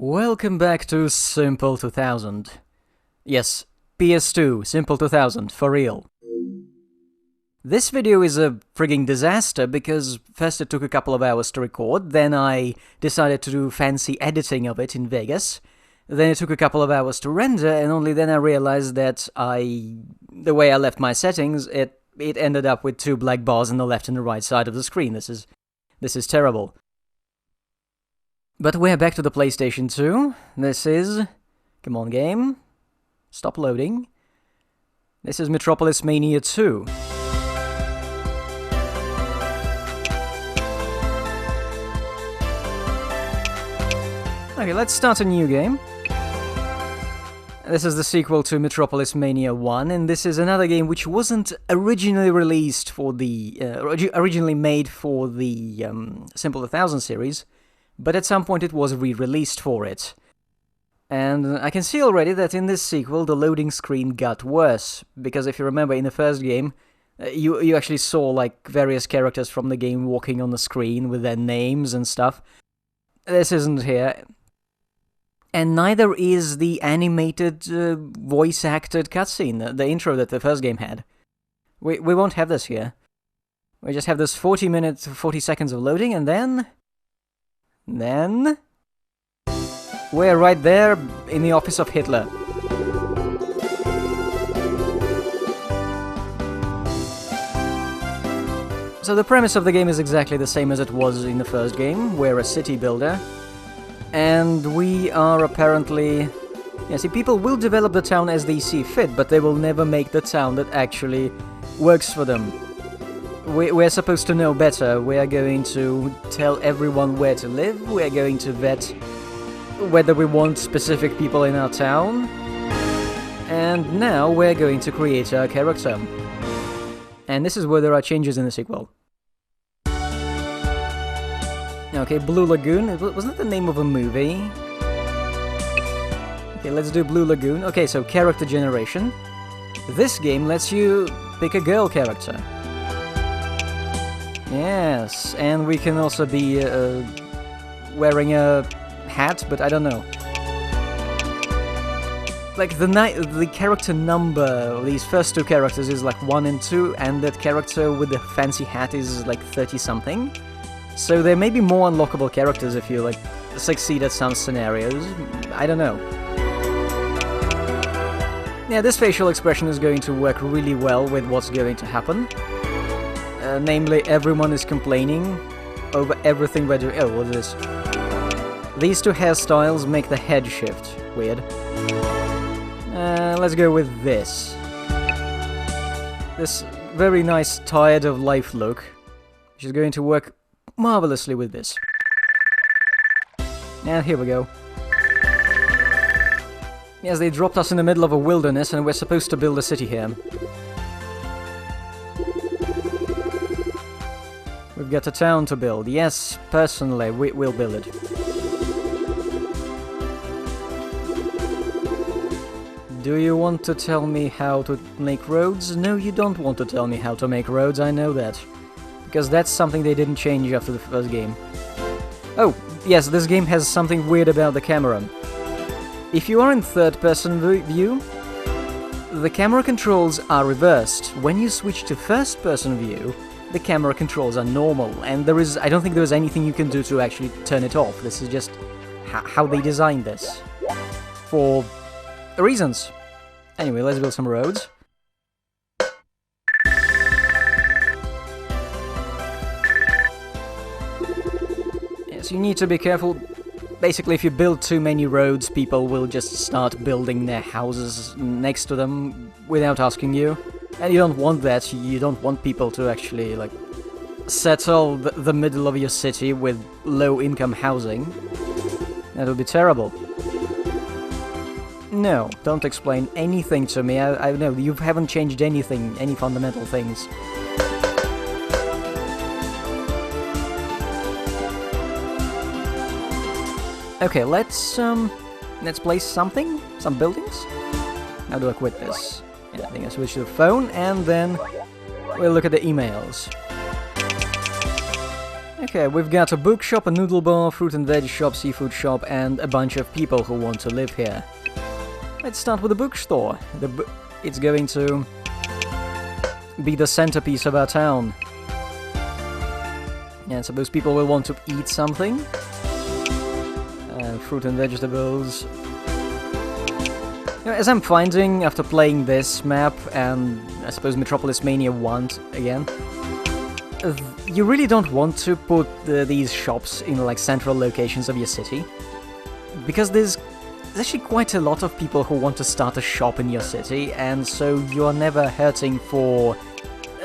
Welcome back to Simple 2000. Yes, PS2, Simple 2000, for real. This video is a frigging disaster because first it took a couple of hours to record, then I decided to do fancy editing of it in Vegas, then it took a couple of hours to render, and only then I realized that the way I left my settings, it ended up with two black bars on the left and the right side of the screen. This is terrible. But we're back to the PlayStation 2. This is... Come on, game. Stop loading. This is Metropolismania 2. Okay, let's start a new game. This is the sequel to Metropolismania 1, and this is another game which wasn't originally released for the... originally made for the Simple 2000 series, but at some point it was re-released for it. And I can see already that in this sequel the loading screen got worse, because if you remember in the first game, you actually saw like various characters from the game walking on the screen with their names and stuff. This isn't here. And neither is the animated, voice-acted cutscene, the intro that the first game had. We won't have this here. We just have this 40 seconds of loading, and then we're right there in the office of Hitler. So the premise of the game is exactly the same as it was in the first game. We're a city builder, and we are apparently... Yeah, see, people will develop the town as they see fit, but they will never make the town that actually works for them. We're supposed to know better. We are going to tell everyone where to live. We are going to vet whether we want specific people in our town. And now we're going to create our character. And this is where there are changes in the sequel. Okay, Blue Lagoon. Wasn't that the name of a movie? Okay, let's do Blue Lagoon. Okay, so character generation. This game lets you pick a girl character. Yes, and we can also be wearing a hat, but I don't know. Like, the character number of these first two characters is like 1 and 2, and that character with the fancy hat is like 30-something. So there may be more unlockable characters if you, like, succeed at some scenarios. I don't know. Yeah, this facial expression is going to work really well with what's going to happen. Namely, everyone is complaining over everything we're doing. Oh, what is this? These two hairstyles make the head shift. Weird. Let's go with this. This very nice, tired of life look, which is going to work marvelously with this. And here we go. Yes, they dropped us in the middle of a wilderness and we're supposed to build a city here. We've got a town to build. Yes, personally, we'll build it. Do you want to tell me how to make roads? No, you don't want to tell me how to make roads, I know that. Because that's something they didn't change after the first game. Oh, yes, this game has something weird about the camera. If you are in third-person view, the camera controls are reversed. When you switch to first-person view, the camera controls are normal, and I don't think there's anything you can do to actually turn it off. This is just how they designed this. For reasons. Anyway, let's build some roads. Yes, you need to be careful. Basically, if you build too many roads, people will just start building their houses next to them without asking you. And you don't want that. You don't want people to actually, like, settle the middle of your city with low-income housing. That would be terrible. No, don't explain anything to me. I know, you haven't changed anything, any fundamental things. Okay, let's place some buildings. How do I quit this? Yeah, I think I switch to the phone, and then we'll look at the emails. Okay, we've got a bookshop, a noodle bar, fruit and veg shop, seafood shop, and a bunch of people who want to live here. Let's start with the bookstore. It's going to be the centerpiece of our town. Yeah, so those people will want to eat something. Fruit and vegetables. You know, as I'm finding after playing this map and I suppose Metropolismania 1 again, you really don't want to put these shops in like central locations of your city, because there's actually quite a lot of people who want to start a shop in your city, and so you're never hurting for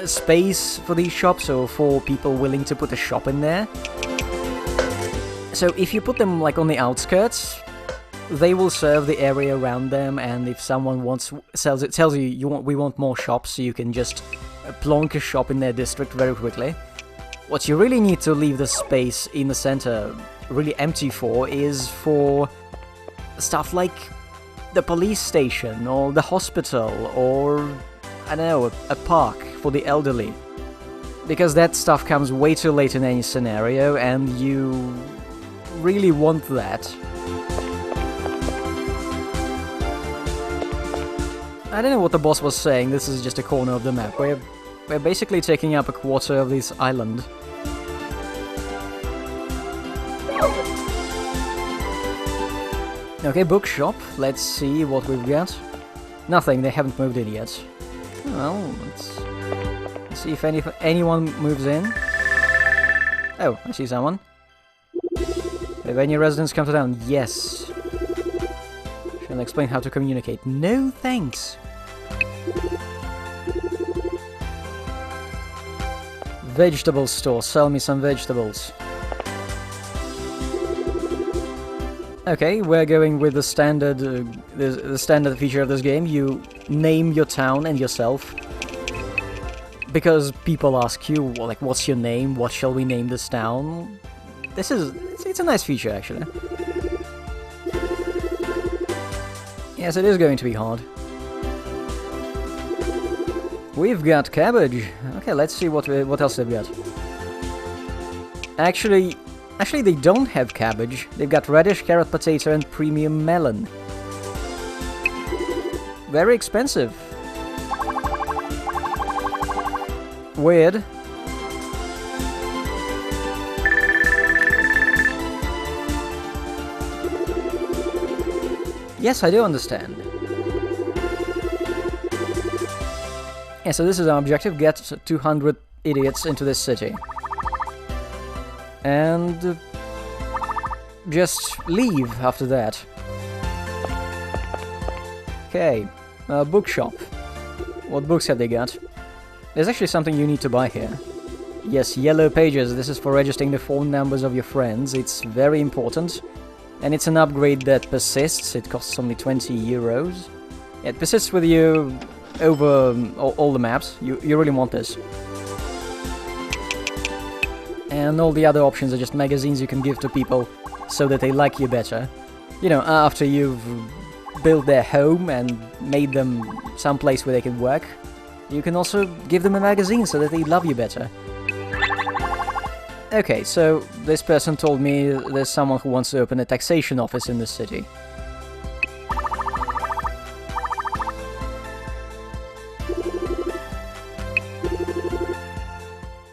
space for these shops or for people willing to put a shop in there. So if you put them like on the outskirts, they will serve the area around them, and if someone tells you we want more shops, so you can just plonk a shop in their district very quickly. What you really need to leave the space in the center really empty for is for stuff like the police station or the hospital or, I don't know, a park for the elderly. Because that stuff comes way too late in any scenario, and you really want that. I don't know what the boss was saying, this is just a corner of the map. We're basically taking up a quarter of this island. Okay, bookshop. Let's see what we've got. Nothing, they haven't moved in yet. Well, let's see if anyone moves in. Oh, I see someone. Have any residents come to town? Yes. Shall I explain how to communicate? No, thanks. Vegetable store. Sell me some vegetables. Okay, we're going with the standard, the standard feature of this game. You name your town and yourself. Because people ask you, like, what's your name? What shall we name this town? It's a nice feature, actually. Yes, it is going to be hard. We've got cabbage. Okay, let's see what else they've got. Actually, they don't have cabbage. They've got radish, carrot, potato, and premium melon. Very expensive. Weird. Yes, I do understand. Yeah, so this is our objective, get 200 idiots into this city. And just leave after that. Okay, bookshop. What books have they got? There's actually something you need to buy here. Yes, yellow pages. This is for registering the phone numbers of your friends. It's very important. And it's an upgrade that persists. It costs only 20 euros. It persists with you over all the maps. You really want this. And all the other options are just magazines you can give to people so that they like you better. You know, after you've built their home and made them someplace where they can work, you can also give them a magazine so that they love you better. Okay, so this person told me there's someone who wants to open a taxation office in the city.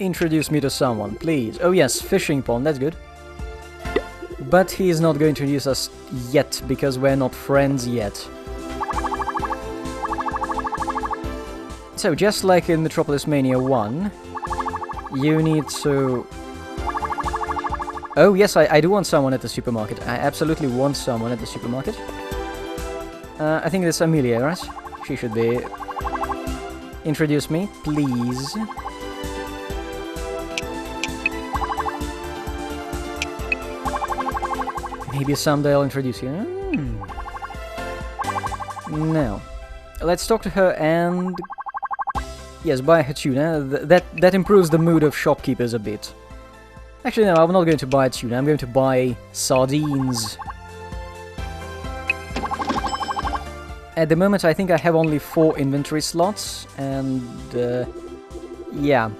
Introduce me to someone, please. Oh yes, fishing pond, that's good. But he is not going to introduce us yet, because we're not friends yet. So, just like in Metropolismania 1, you need to... Oh yes, I do want someone at the supermarket. I absolutely want someone at the supermarket. I think it's Amelia, right? She should be... Introduce me, please. Maybe someday I'll introduce you. Now, let's talk to her and... Yes, buy her tuna. That improves the mood of shopkeepers a bit. Actually, no, I'm not going to buy tuna. I'm going to buy sardines. At the moment, I think I have only 4 inventory slots, and... yeah.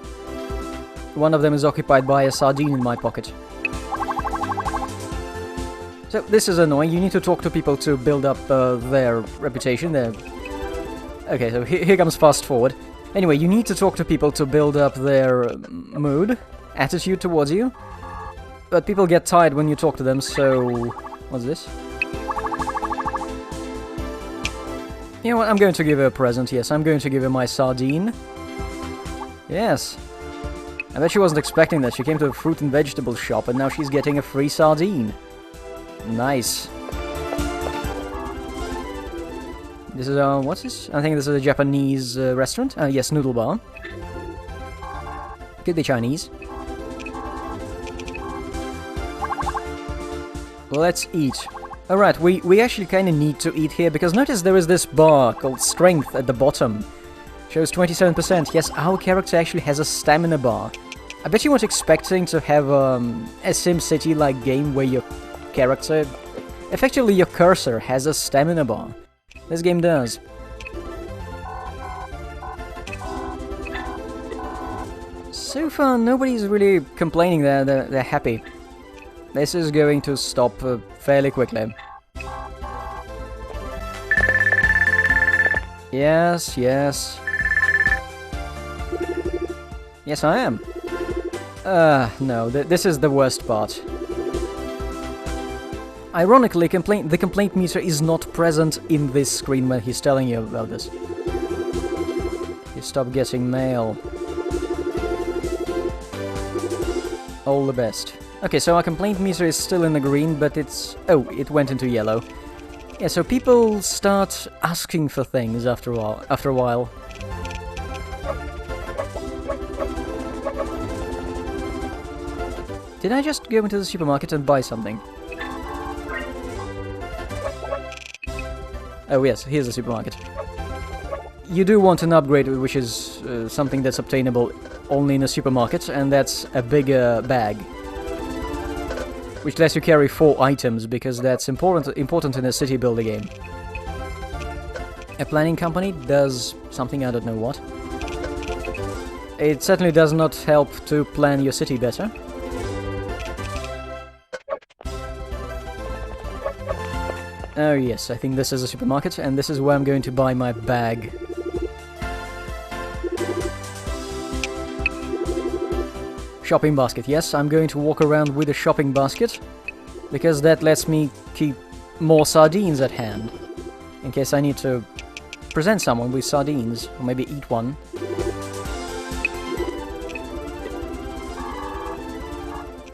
One of them is occupied by a sardine in my pocket. So this is annoying. You need to talk to people to build up their reputation. Okay, so here comes fast forward. Anyway, you need to talk to people to build up their mood, attitude towards you. But people get tired when you talk to them, so... What's this? You know what, I'm going to give her a present, yes. I'm going to give her my sardine. Yes. I bet she wasn't expecting that. She came to a fruit and vegetable shop, and now she's getting a free sardine. Nice. This is what's this? I think this is a Japanese restaurant. Yes, noodle bar. Could be Chinese. Let's eat. Alright, we actually kind of need to eat here, because notice there is this bar called Strength at the bottom. Shows 27%. Yes, our character actually has a stamina bar. I bet you weren't expecting to have a SimCity-like game where your character... Effectively, your cursor has a stamina bar. This game does. So far, nobody's really complaining there. They're happy. This is going to stop fairly quickly. Yes, yes. Yes, I am. No, this is the worst part. Ironically, the complaint meter is not present in this screen when he's telling you about this. You stop getting mail. All the best. Okay, so our complaint meter is still in the green, but it's... Oh, it went into yellow. Yeah, so people start asking for things after a while. Did I just go into the supermarket and buy something? Oh yes, here's the supermarket. You do want an upgrade, which is something that's obtainable only in a supermarket, and that's a bigger bag. Which lets you carry 4 items, because that's important in a city builder game. A planning company does something, I don't know what. It certainly does not help to plan your city better. Oh yes, I think this is a supermarket, and this is where I'm going to buy my bag. Shopping basket, yes, I'm going to walk around with a shopping basket, because that lets me keep more sardines at hand, in case I need to present someone with sardines, or maybe eat one.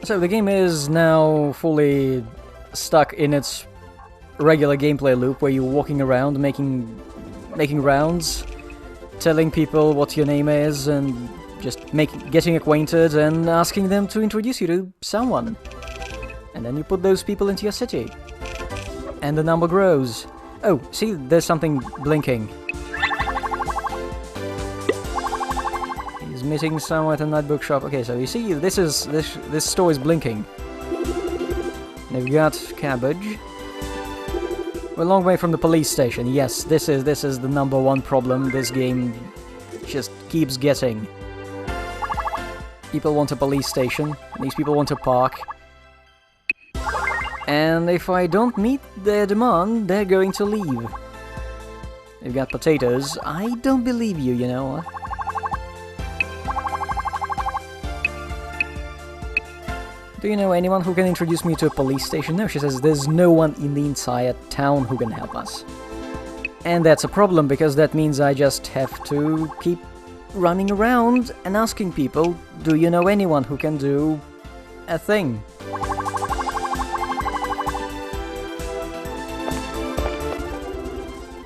So the game is now fully stuck in its regular gameplay loop, where you're walking around, making rounds, telling people what your name is, and just getting acquainted and asking them to introduce you to someone. And then you put those people into your city. And the number grows. Oh, see, there's something blinking. He's meeting someone at a night bookshop. Okay, so you see, this store is blinking. They've got cabbage. We're a long way from the police station. Yes, this is the #1 problem this game just keeps getting. People want a police station. These people want a park. And if I don't meet their demand, they're going to leave. They've got potatoes. I don't believe you, you know. Do you know anyone who can introduce me to a police station? No, she says there's no one in the entire town who can help us. And that's a problem, because that means I just have to keep running around and asking people, do you know anyone who can do a thing?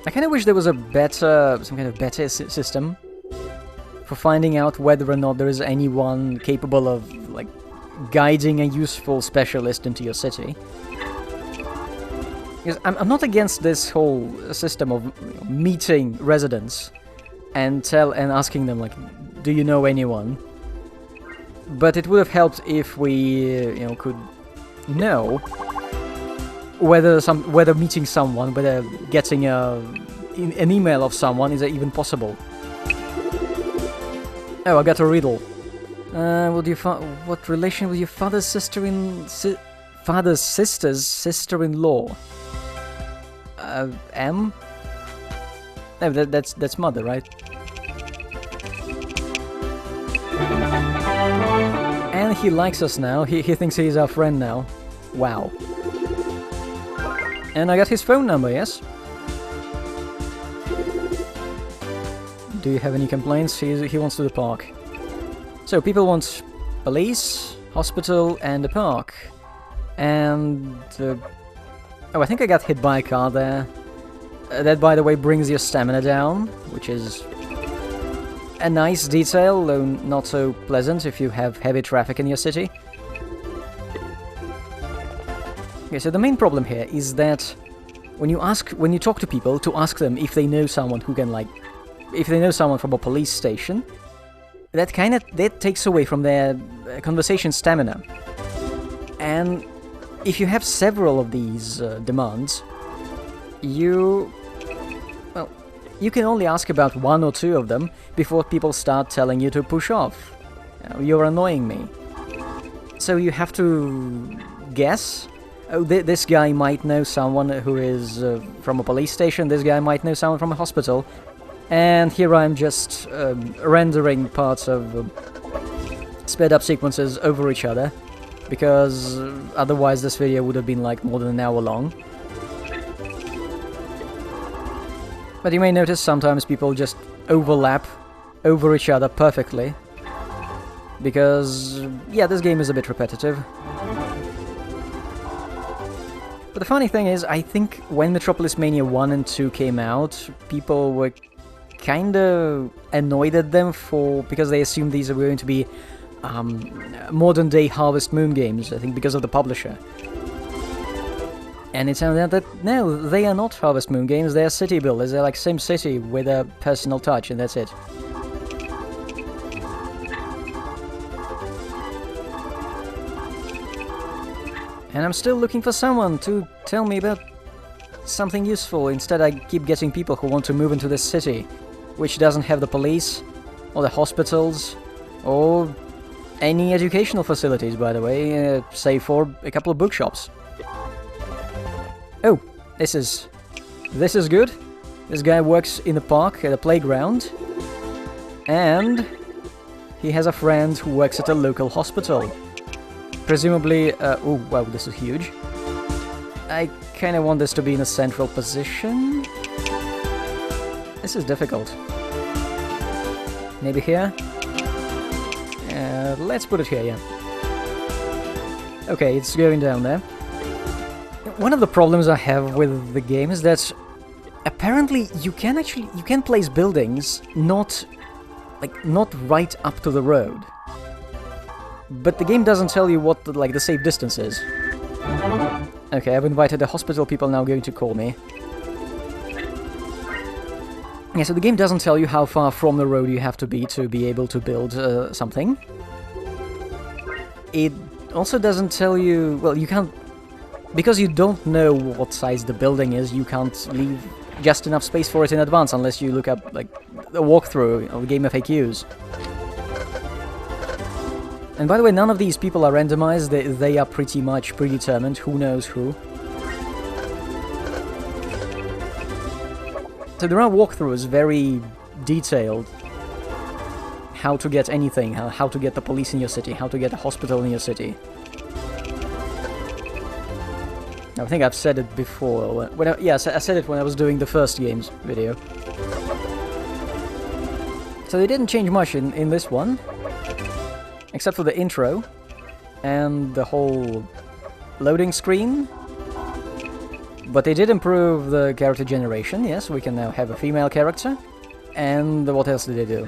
I kind of wish there was some kind of better system for finding out whether or not there is anyone capable of, like, guiding a useful specialist into your city. Because I'm not against this whole system of meeting residents and asking them, like, do you know anyone? But it would have helped if we, could know whether meeting someone, whether getting an email of someone is even possible. Oh, I got a riddle. What relation with your father's father's sister's sister-in-law? M? No, that's mother, right? And he likes us now. He thinks he's our friend now. Wow. And I got his phone number, yes? Do you have any complaints? He wants to the park. So people want police, hospital, and a park. And... oh, I think I got hit by a car there. That, by the way, brings your stamina down, which is a nice detail, though not so pleasant if you have heavy traffic in your city. Okay, so the main problem here is that when you talk to people to ask them if they know someone who can, like, if they know someone from a police station, that takes away from their conversation stamina. And if you have several of these demands, you can only ask about one or two of them before people start telling you to push off. You're annoying me. So you have to guess. Oh, this guy might know someone who is from a police station, this guy might know someone from a hospital. And here I'm just rendering parts of sped up sequences over each other, because otherwise this video would have been like more than an hour long. But you may notice sometimes people just overlap over each other perfectly, because, yeah, this game is a bit repetitive. But the funny thing is, I think when Metropolismania 1 and 2 came out, people were kinda annoyed at them because they assumed these were going to be modern-day Harvest Moon games, I think because of the publisher. And it turned out that, no, they are not Harvest Moon games, they are city builders, they're like SimCity with a personal touch, and that's it. And I'm still looking for someone to tell me about something useful. Instead I keep getting people who want to move into this city, which doesn't have the police, or the hospitals, or any educational facilities, by the way, save for a couple of bookshops. Oh, this is good. This guy works in the park at a playground, and he has a friend who works at a local hospital. Presumably, oh wow, this is huge. I kinda want this to be in a central position. This is difficult. Maybe here? Let's put it here, yeah. Okay, it's going down there. One of the problems I have with the game is that apparently you can place buildings not right up to the road. But the game doesn't tell you what the safe distance is. Okay, I've invited the hospital people now going to call me. Yeah, so the game doesn't tell you how far from the road you have to be able to build something. It also doesn't tell you... well, you can't... because you don't know what size the building is, you can't leave just enough space for it in advance unless you look up, like, a walkthrough of game FAQs. And by the way, none of these people are randomized, they are pretty much predetermined, who knows who. So there are walkthroughs, very detailed. How to get anything, how to get the police in your city, how to get a hospital in your city. I think I've said it before. Yes, I said it when I was doing the first games video. So they didn't change much in this one. Except for the intro. And the whole loading screen. But they did improve the character generation, yes, we can now have a female character. And what else did they do?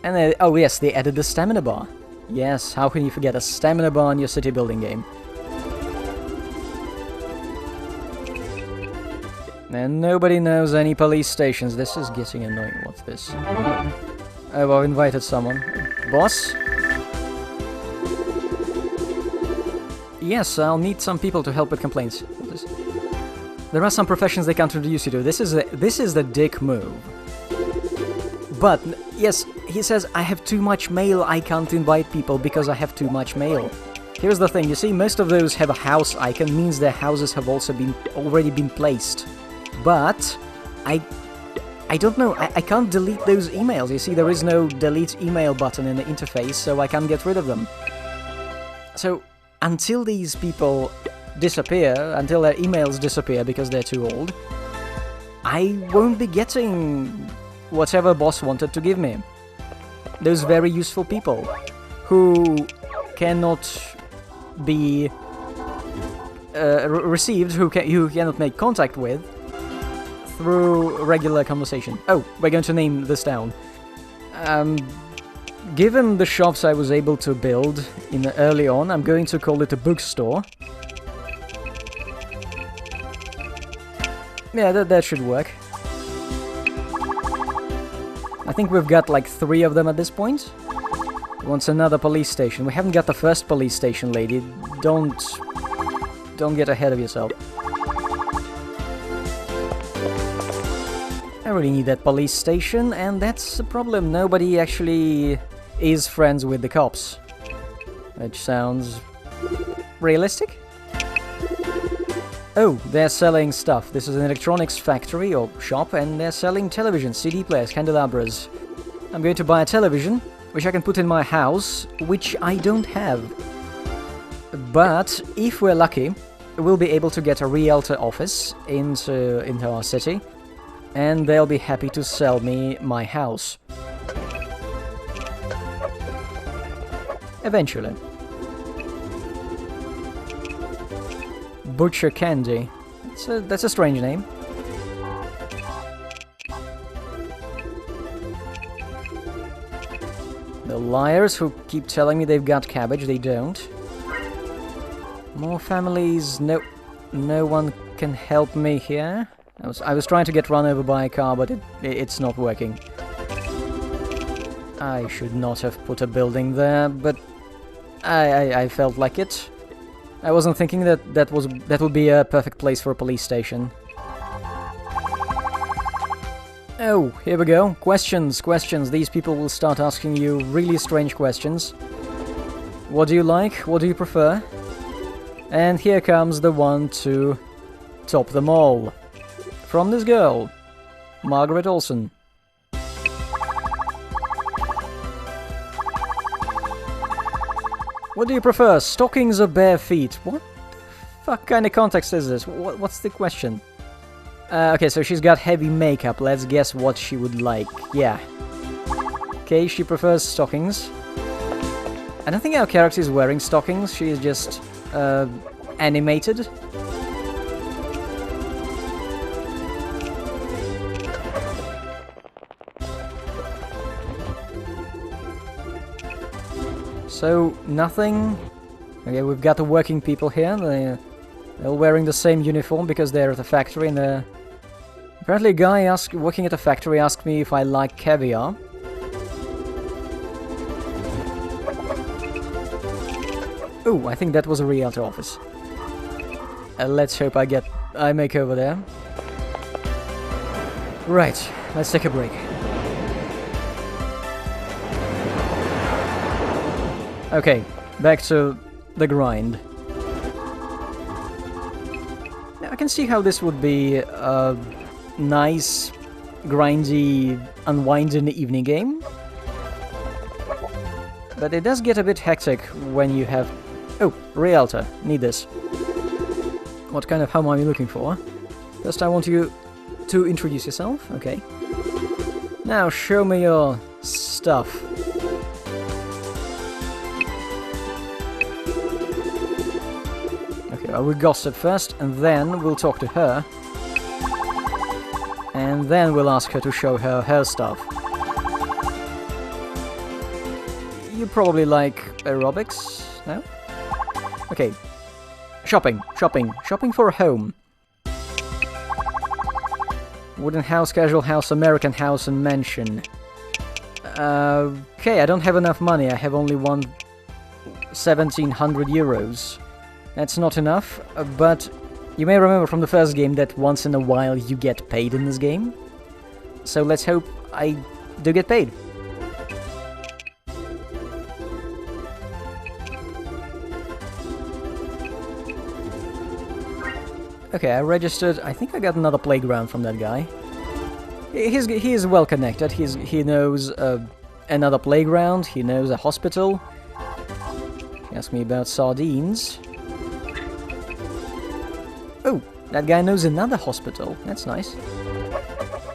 And oh yes, they added the stamina bar. Yes, how can you forget a stamina bar in your city building game? And nobody knows any police stations. This is getting annoying. What's this? Oh, I've invited someone. Boss? Yes, I'll need some people to help with complaints. There are some professions they can't introduce you to. This is the dick move. But, yes, he says, I have too much mail, I can't invite people because I have too much mail. Here's the thing, you see, most of those have a house icon, means their houses have also already been placed. But, I don't know, I can't delete those emails. You see, there is no delete email button in the interface, so I can't get rid of them. So, until these people disappear, until their emails disappear because they're too old, I won't be getting whatever boss wanted to give me. Those very useful people who cannot be received, who cannot make contact with through regular conversation. Oh, we're going to name this town. Given the shops I was able to build early on, I'm going to call it a bookstore. Yeah, that should work. I think we've got like 3 of them at this point. Wants another police station. We haven't got the first police station, lady. Don't get ahead of yourself. I really need that police station, and that's the problem. Nobody actually is friends with the cops. Which sounds realistic? Oh, they're selling stuff. This is an electronics factory or shop, and they're selling television, CD players, candelabras. I'm going to buy a television, which I can put in my house, which I don't have. But if we're lucky, we'll be able to get a realtor office into our city, and they'll be happy to sell me my house. Eventually. Butcher Candy. That's a strange name. The liars who keep telling me they've got cabbage, they don't. More families, no one can help me here. I was trying to get run over by a car, but it's not working. I should not have put a building there, but I felt like it. I wasn't thinking that would be a perfect place for a police station. Oh, here we go. Questions. These people will start asking you really strange questions. What do you like? What do you prefer? And here comes the one to top them all. From this girl, Margaret Olsen. What do you prefer, stockings or bare feet? What the fuck kind of context is this? What's the question? Okay, so she's got heavy makeup. Let's guess what she would like. Yeah. Okay, she prefers stockings. I don't think our character is wearing stockings. She is just animated. So, nothing. Okay, we've got the working people here. They're all wearing the same uniform because they're at a factory, and apparently a guy working at a factory asked me if I like caviar. Oh, I think that was a realtor office. Let's hope I make over there. Right, let's take a break. Okay, back to the grind. Now, I can see how this would be a nice, grindy, unwinding evening game. But it does get a bit hectic when you have... Oh, Realtor, need this. What kind of home are you looking for? First I want you to introduce yourself, okay. Now show me your stuff. Okay, we'll gossip first, and then we'll talk to her. And then we'll ask her to show her stuff. You probably like aerobics, no? Okay. Shopping for a home. Wooden house, casual house, American house, and mansion. Okay, I don't have enough money. I have only 1,700 euros. That's not enough, but you may remember from the first game that once in a while you get paid in this game. So let's hope I do get paid. Okay, I registered. I think I got another playground from that guy. He is well connected. He knows another playground. He knows a hospital. He asked me about sardines. Oh, that guy knows another hospital. That's nice.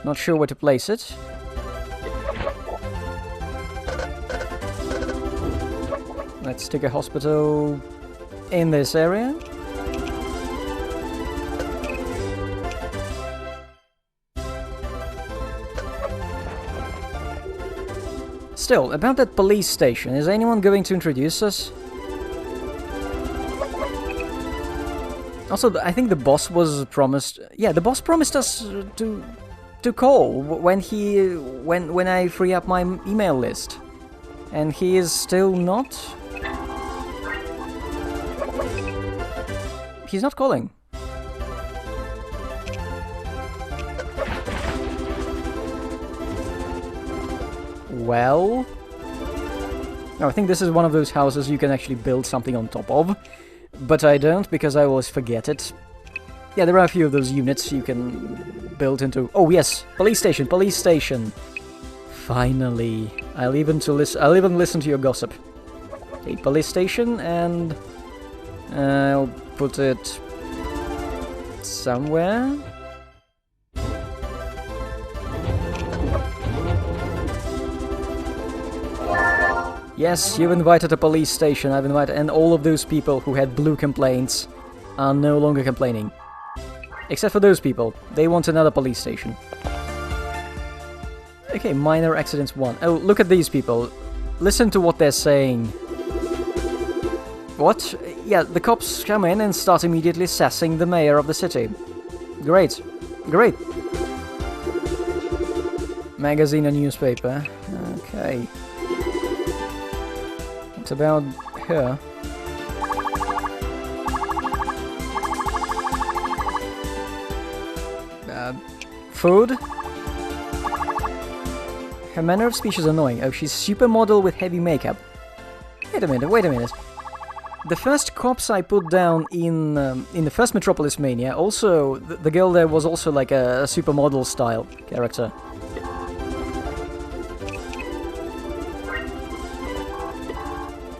Not sure where to place it. Let's stick a hospital in this area. Still, about that police station, is anyone going to introduce us? Also, I think the boss was promised... Yeah, the boss promised us to call when I free up my email list. And he is still not... He's not calling. Well... No, I think this is one of those houses you can actually build something on top of. But I don't, because I always forget it. Yeah, there are a few of those units you can build into... Oh yes! Police station! Police station! Finally! I'll even listen to your gossip. Okay, police station, and... I'll put it... somewhere... Yes, you've invited a police station, I've invited... And all of those people who had blue complaints are no longer complaining. Except for those people. They want another police station. Okay, minor accidents 1. Oh, look at these people. Listen to what they're saying. What? Yeah, the cops come in and start immediately sassing the mayor of the city. Great. Great. Magazine or newspaper. Okay. It's about her. Food? Her manner of speech is annoying. Oh, she's supermodel with heavy makeup. Wait a minute, wait a minute. The first cops I put down in the first Metropolismania, also, the girl there was also like a supermodel style character.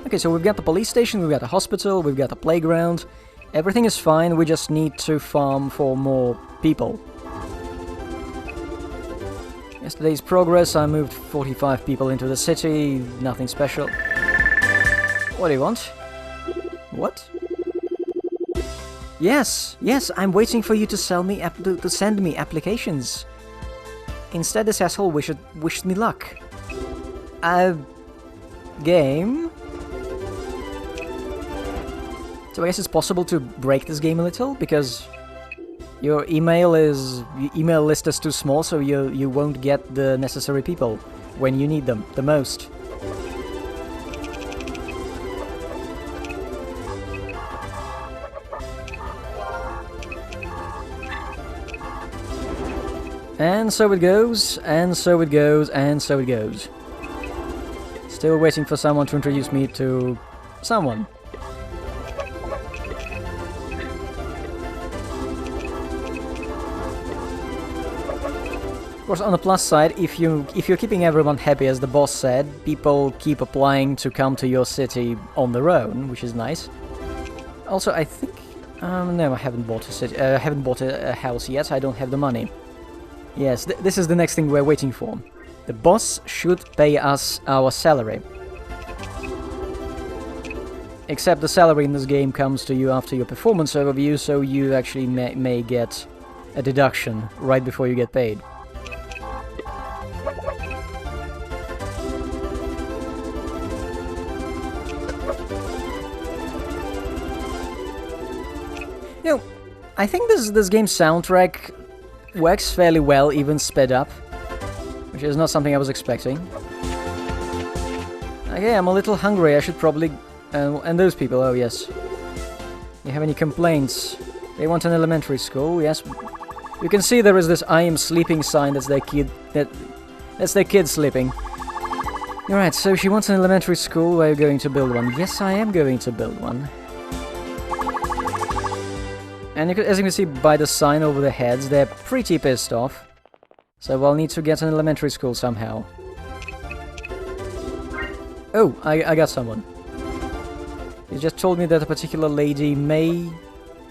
Okay, so we've got the police station, we've got a hospital, we've got a playground. Everything is fine, we just need to farm for more people. Yesterday's progress, I moved 45 people into the city, nothing special. What do you want? What? Yes, yes, I'm waiting for you to send me applications. Instead, this asshole wished me luck. Game? So I guess it's possible to break this game a little, because your email list is too small, so you won't get the necessary people when you need them the most. And so it goes, and so it goes, and so it goes. Still waiting for someone to introduce me to someone. Of course, on the plus side, if you're keeping everyone happy, as the boss said, people keep applying to come to your city on their own, which is nice. Also, I think no, I haven't bought a city. I haven't bought a house yet. I don't have the money. Yes, this is the next thing we're waiting for. The boss should pay us our salary. Except the salary in this game comes to you after your performance overview, so you actually may get a deduction right before you get paid. You know, I think this game's soundtrack works fairly well, even sped up, which is not something I was expecting. Okay, I'm a little hungry, I should probably... and those people, oh yes. You have any complaints? They want an elementary school, yes. You can see there is this I am sleeping sign that's their kid... That's their kids sleeping. Alright, so she wants an elementary school. Are you going to build one? Yes, I am going to build one. And as you can see by the sign over their heads, they're pretty pissed off. So we'll need to get an elementary school somehow. Oh, I got someone. He just told me that a particular lady may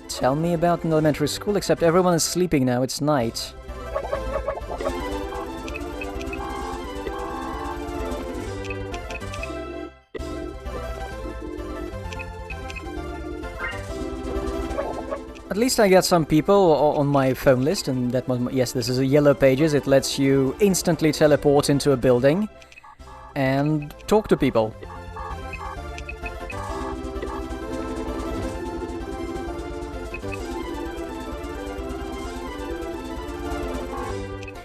tell me about an elementary school, except everyone is sleeping now, it's night. At least I got some people on my phone list, and that was, yes, this is a yellow pages. It lets you instantly teleport into a building and talk to people.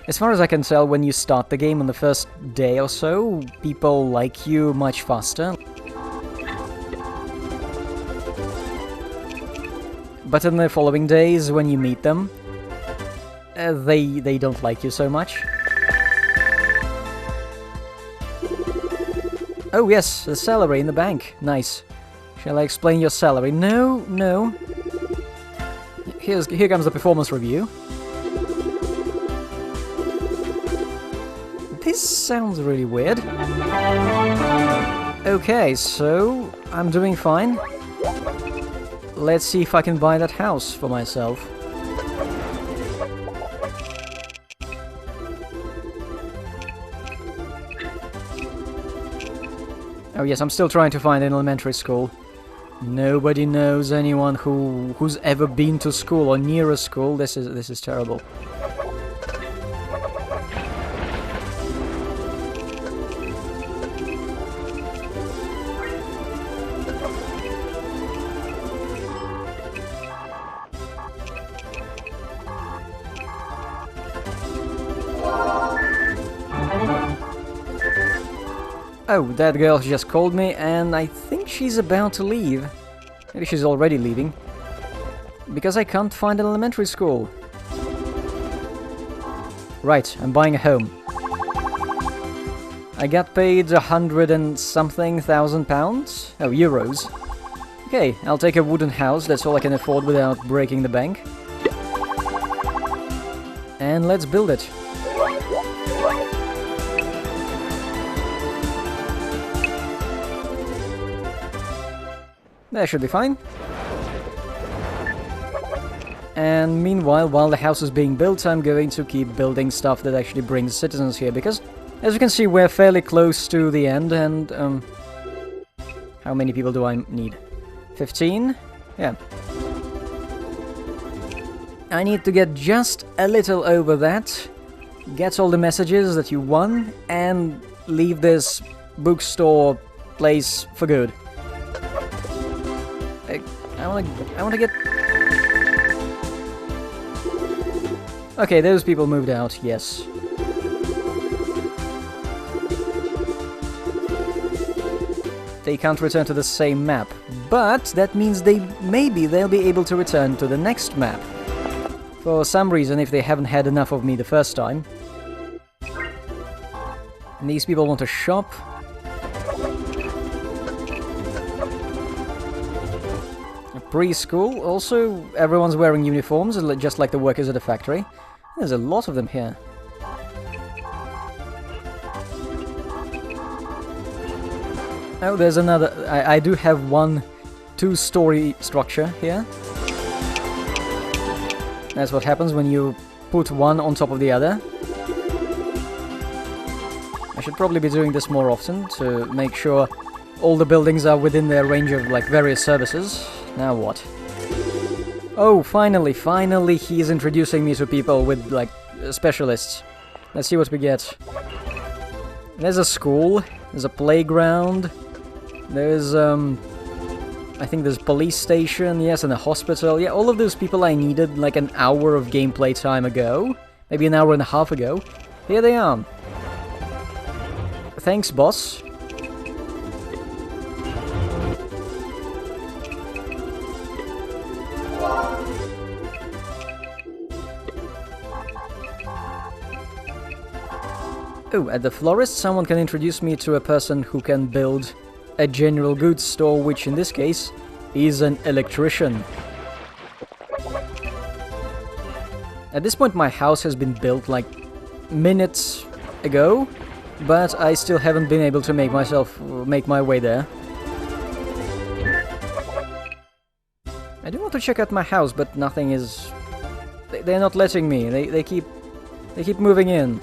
As far as I can tell, when you start the game on the first day or so, people like you much faster. But in the following days, when you meet them, they don't like you so much. Oh yes, the salary in the bank. Nice. Shall I explain your salary? No, no. Here comes the performance review. This sounds really weird. Okay, so I'm doing fine. Let's see if I can buy that house for myself. Oh yes, I'm still trying to find an elementary school. Nobody knows anyone who's ever been to school or near a school. This is terrible. Oh, that girl just called me, and I think she's about to leave. Maybe she's already leaving. Because I can't find an elementary school. Right, I'm buying a home. I got paid 100 and something thousand pounds? Oh, euros. Okay, I'll take a wooden house, that's all I can afford without breaking the bank. And let's build it. That should be fine. And meanwhile, while the house is being built, I'm going to keep building stuff that actually brings citizens here, because, as you can see, we're fairly close to the end, and, how many people do I need? 15? Yeah. I need to get just a little over that, get all the messages that you won, and leave this bookstore place for good. I wanna get... Okay, those people moved out, yes. They can't return to the same map, but that means maybe they'll be able to return to the next map. For some reason, if they haven't had enough of me the first time. And these people want to shop. Preschool, also everyone's wearing uniforms, just like the workers at a factory. There's a lot of them here. Oh, there's another... I do have one two-story structure here. That's what happens when you put one on top of the other. I should probably be doing this more often to make sure all the buildings are within their range of, like, various services. Now what? Oh, finally he's introducing me to people with, like, specialists. Let's see what we get. There's a school, there's a playground, there's, I think there's police station, yes, and a hospital. Yeah, all of those people I needed, like, an hour of gameplay time ago. Maybe an hour and a half ago. Here they are. Thanks, boss. Oh, at the florist, someone can introduce me to a person who can build a general goods store, which in this case is an electrician. At this point my house has been built like minutes ago, but I still haven't been able to make my way there. I do want to check out my house, but nothing is... They're not letting me. They keep moving in.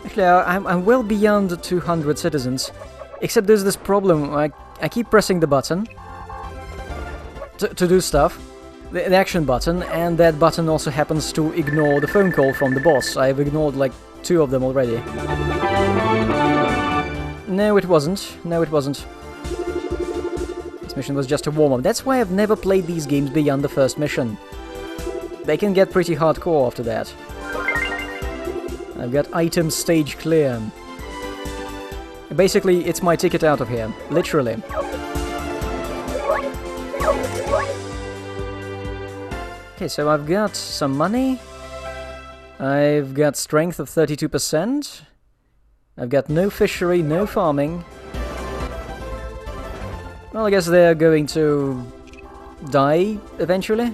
Actually, I'm well beyond the 200 citizens. Except there's this problem. I keep pressing the button to do stuff. The action button, and that button also happens to ignore the phone call from the boss. I've ignored like 2 of them already. No, it wasn't. No, it wasn't. This mission was just a warm-up. That's why I've never played these games beyond the first mission. They can get pretty hardcore after that. I've got item stage clear. Basically, it's my ticket out of here. Literally. Okay, so I've got some money. I've got strength of 32%. I've got no fishery, no farming. Well, I guess they're going to die eventually.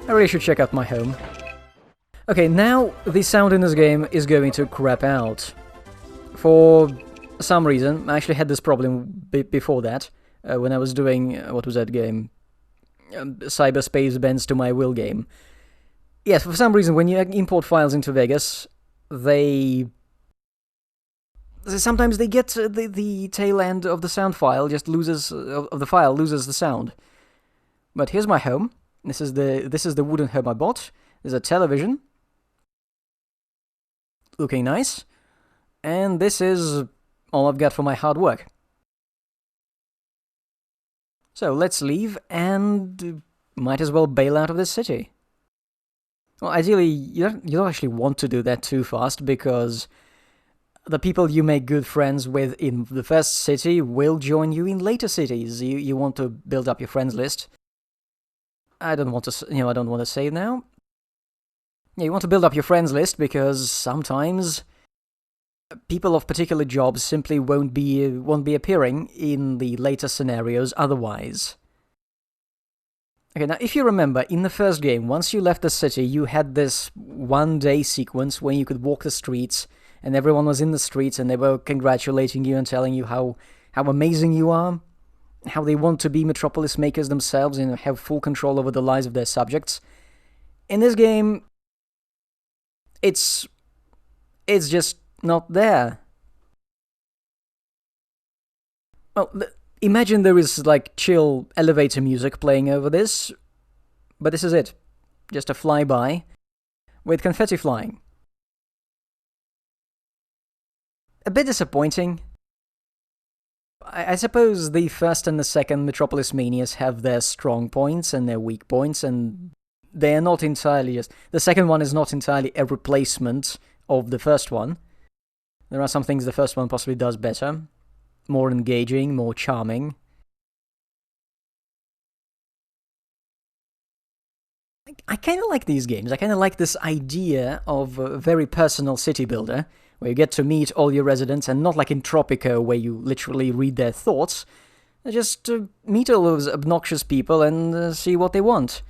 I really should check out my home. Okay, now the sound in this game is going to crap out. For some reason, I actually had this problem before that. When I was doing, what was that game? Cyberspace Bends to My Will game. Yes, for some reason, when you import files into Vegas, sometimes they get the tail end of the sound file just loses of the file loses the sound. But here's my home. This is the wooden home I bought. There's a television, looking nice, and this is all I've got for my hard work. So let's leave, and might as well bail out of this city. Well, ideally, you don't actually want to do that too fast, because the people you make good friends with in the first city will join you in later cities. You want to build up your friends list. I don't want to say now. Yeah, you want to build up your friends list because sometimes people of particular jobs simply won't be appearing in the later scenarios otherwise. Okay, now if you remember, in the first game, once you left the city, you had this one-day sequence where you could walk the streets, and everyone was in the streets, and they were congratulating you and telling you how amazing you are, how they want to be Metropolis makers themselves and have full control over the lives of their subjects. In this game, it's just not there. Well, imagine there is like chill elevator music playing over this, but this is it. Just a flyby with confetti flying. A bit disappointing. I suppose the first and the second Metropolismanias have their strong points and their weak points, and they're not entirely just... The second one is not entirely a replacement of the first one. There are some things the first one possibly does better. More engaging, more charming. I kind of like these games. I kind of like this idea of a very personal city builder, where you get to meet all your residents, and not like in Tropico, where you literally read their thoughts. Just meet all those obnoxious people and see what they want.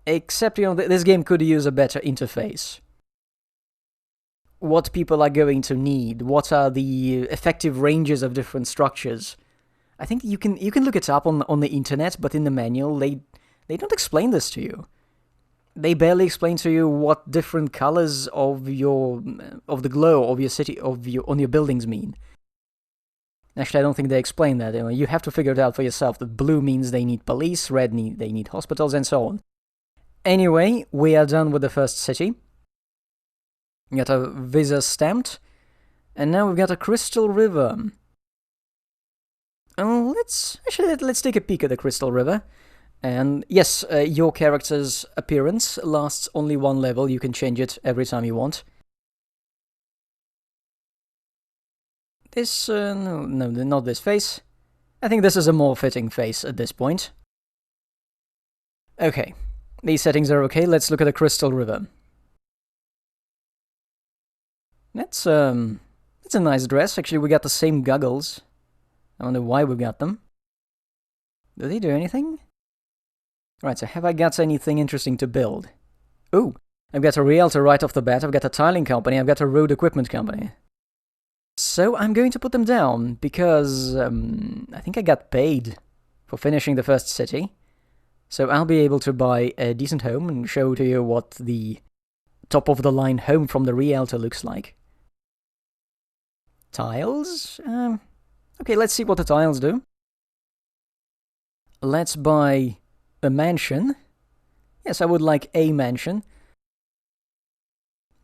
Except, this game could use a better interface. What people are going to need, what are the effective ranges of different structures. I think you can look it up on the internet, but in the manual, they don't explain this to you. They barely explain to you what different colors of the glow of your city on your buildings mean. Actually, I don't think they explain that. You have to figure it out for yourself. That blue means they need police, red they need hospitals, and so on. Anyway, we are done with the first city. We got a visa stamped, and now we've got a Crystal River. Oh, let's take a peek at the Crystal River. And yes, your character's appearance lasts only one level. You can change it every time you want. This, no, not this face. I think this is a more fitting face at this point. Okay, these settings are okay. Let's look at the Crystal River. That's a nice dress. Actually, we got the same goggles. I wonder why we got them. Do they do anything? Right, so have I got anything interesting to build? Ooh, I've got a realtor right off the bat, I've got a tiling company, I've got a road equipment company. So I'm going to put them down, because I think I got paid for finishing the first city. So I'll be able to buy a decent home and show to you what the top-of-the-line home from the realtor looks like. Tiles? Okay, let's see what the tiles do. Let's buy a mansion. Yes, I would like a mansion.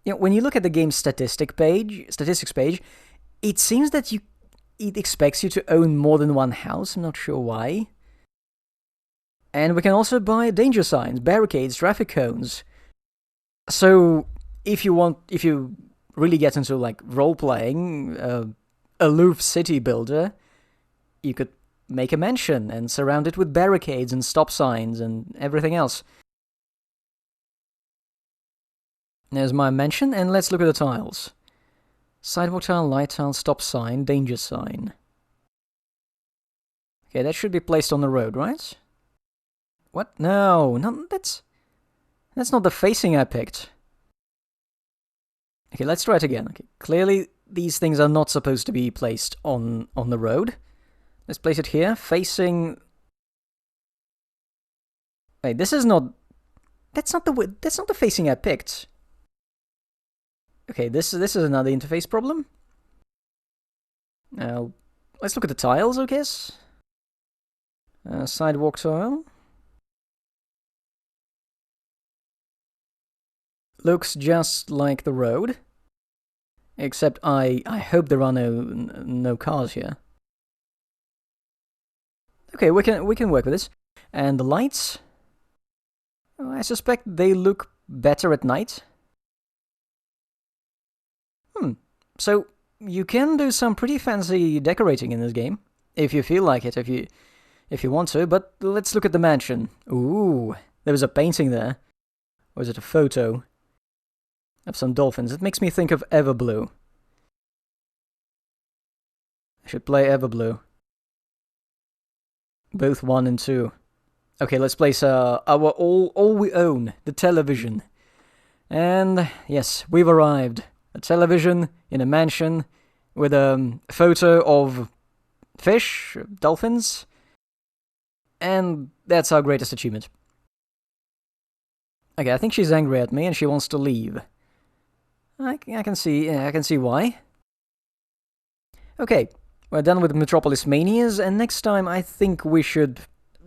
You know, when you look at the game's statistics page, it seems that it expects you to own more than one house. I'm not sure why. And we can also buy danger signs, barricades, traffic cones. So if you really get into like role-playing, aloof city builder, you could make a mansion and surround it with barricades and stop signs and everything else. There's my mansion, and let's look at the tiles. Sidewalk tile, light tile, stop sign, danger sign. Okay, that should be placed on the road, right? What? No, that's not the facing I picked. Okay, let's try it again. Okay, clearly these things are not supposed to be placed on the road. Let's place it here, facing... Wait, this is not... That's not the facing I picked. Okay, this is another interface problem. Now, let's look at the tiles, I guess. Sidewalk tile. Looks just like the road. Except I hope there are no cars here. Okay, we can work with this. And the lights? Oh, I suspect they look better at night. So you can do some pretty fancy decorating in this game, if you feel like it, if you want to. But let's look at the mansion. Ooh, there was a painting there. Or is it a photo of some dolphins? It makes me think of Everblue. I should play Everblue. Both 1 and 2. Okay, let's place our all we own, the television. And yes, we've arrived. A television in a mansion with a photo of fish, dolphins, and that's our greatest achievement. Okay, I think she's angry at me and she wants to leave. I can see why. Okay, we're done with Metropolismanias, and next time I think we should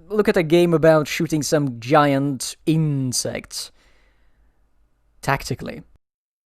look at a game about shooting some giant insects. Tactically.